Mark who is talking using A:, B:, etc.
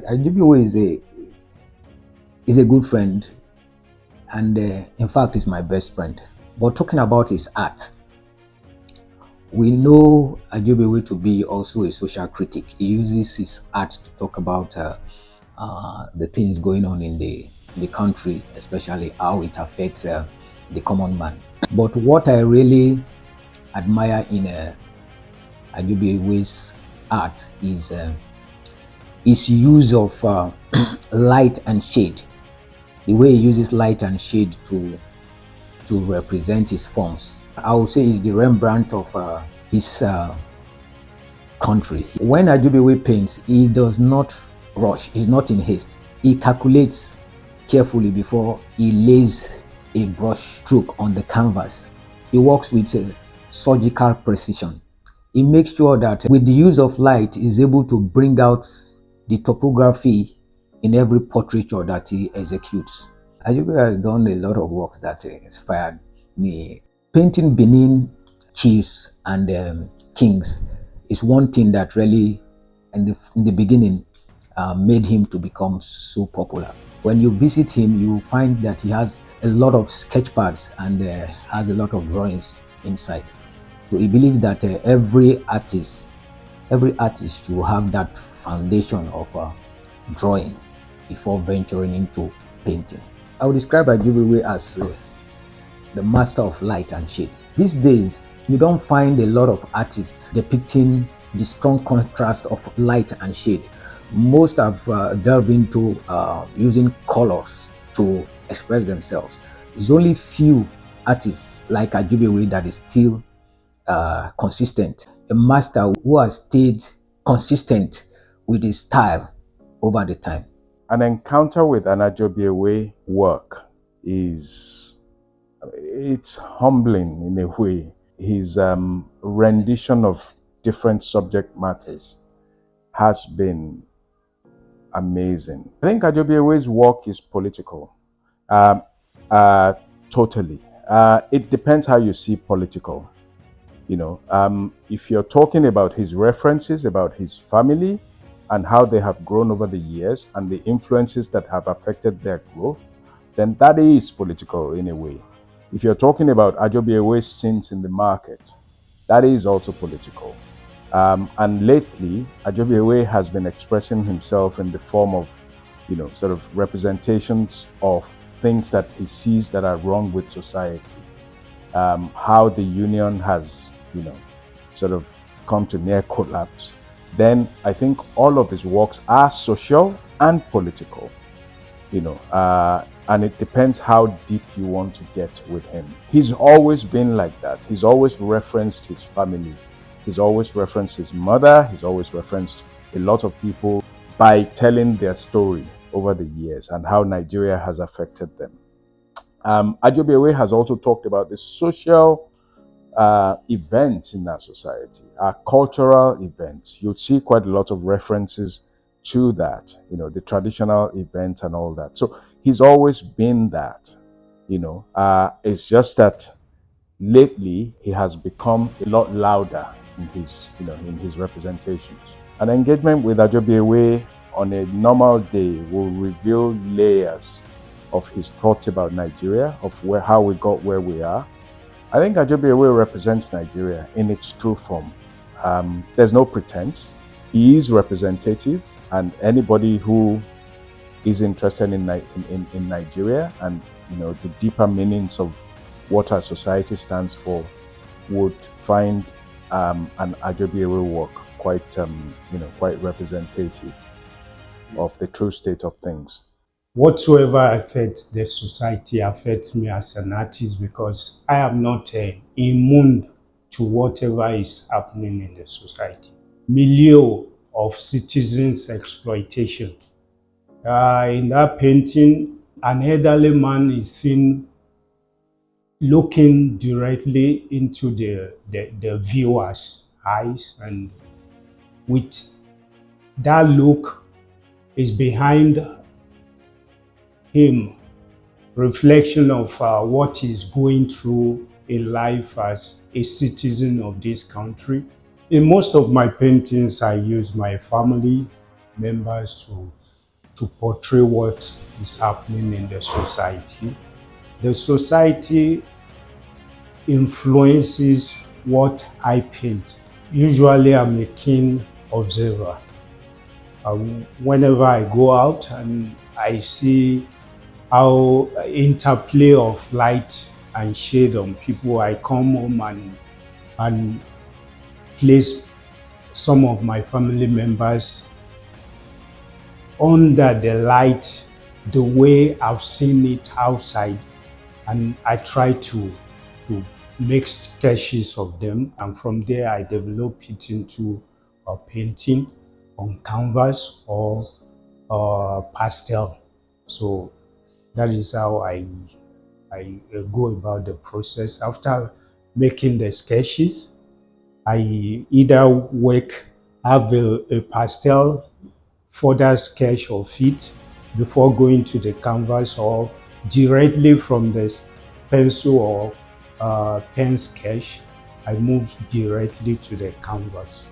A: Ajobiewe is a good friend, and in fact, is my best friend. But talking about his art, we know Ajobiewe to be also a social critic. He uses his art to talk about the things going on in the country, especially how it affects the common man. But what I really admire in Ajobiewe's art is his use of light and shade. The way he uses light and shade to represent his forms. I would say he's the Rembrandt of his country. When Ajobiewe paints, he does not rush. He's not in haste. He calculates carefully before he lays a brush stroke on the canvas. He works with surgical precision. He makes sure that with the use of light, he's able to bring out the topography in every portraiture that he executes. Ajobiewe has done a lot of work that inspired me. Painting Benin chiefs and kings is one thing that really, in the beginning, made him to become so popular. When you visit him, you find that he has a lot of sketch pads and has a lot of drawings inside. So he believes that every artist should have that foundation of drawing before venturing into painting. I would describe Ajobiewe as the master of light and shade. These days, you don't find a lot of artists depicting the strong contrast of light and shade. Most have delved into using colors to express themselves. There's only few artists like Ajobiewe that is still consistent. A master who has stayed consistent with his style over the time.
B: An encounter with an Ajobiewe work it's humbling in a way. His rendition of different subject matters has been amazing. I think Ajobiewe's work is political, totally. It depends how you see political. If you're talking about his references, about his family, and how they have grown over the years and the influences that have affected their growth, then that is political in a way. If you're talking about Ajobiewe's sins in the market, that is also political. And lately, Ajobiewe has been expressing himself in the form of, sort of representations of things that he sees that are wrong with society. How the union has, sort of come to near collapse. Then I think all of his works are social and political, and it depends how deep you want to get with him. He's always been like that. He's always referenced his family. He's always referenced his mother. He's always referenced a lot of people by telling their story over the years and how Nigeria has affected them. Ajobiewe has also talked about the social events in our society, our cultural events. You'll see quite a lot of references to that, the traditional events and all that. So he's always been that, it's just that lately he has become a lot louder in his representations. An engagement with Ajobiewe on a normal day will reveal layers of his thoughts about Nigeria, of how we got where we are. I think Ajobiewe represents Nigeria in its true form. There's no pretense. He is representative, and anybody who is interested in Nigeria and the deeper meanings of what our society stands for would find an Ajobiewe work quite representative of the true state of things.
C: Whatsoever affects the society affects me as an artist, because I am not immune to whatever is happening in the society. Milieu of citizens' exploitation. In that painting, an elderly man is seen looking directly into the viewer's eyes, and with that look is behind him reflection of what he's going through in life as a citizen of this country. In most of my paintings, I use my family members to to portray what is happening in the society. The society influences what I paint. Usually I'm a keen observer. Whenever I go out and I see how interplay of light and shade on people, I come home and place some of my family members under the light the way I've seen it outside, and I try to make sketches of them, and from there I develop it into a painting on canvas or pastel. So that is how I go about the process. After making the sketches, I either have a pastel further sketch of it before going to the canvas, or directly from the pencil or pen sketch, I move directly to the canvas.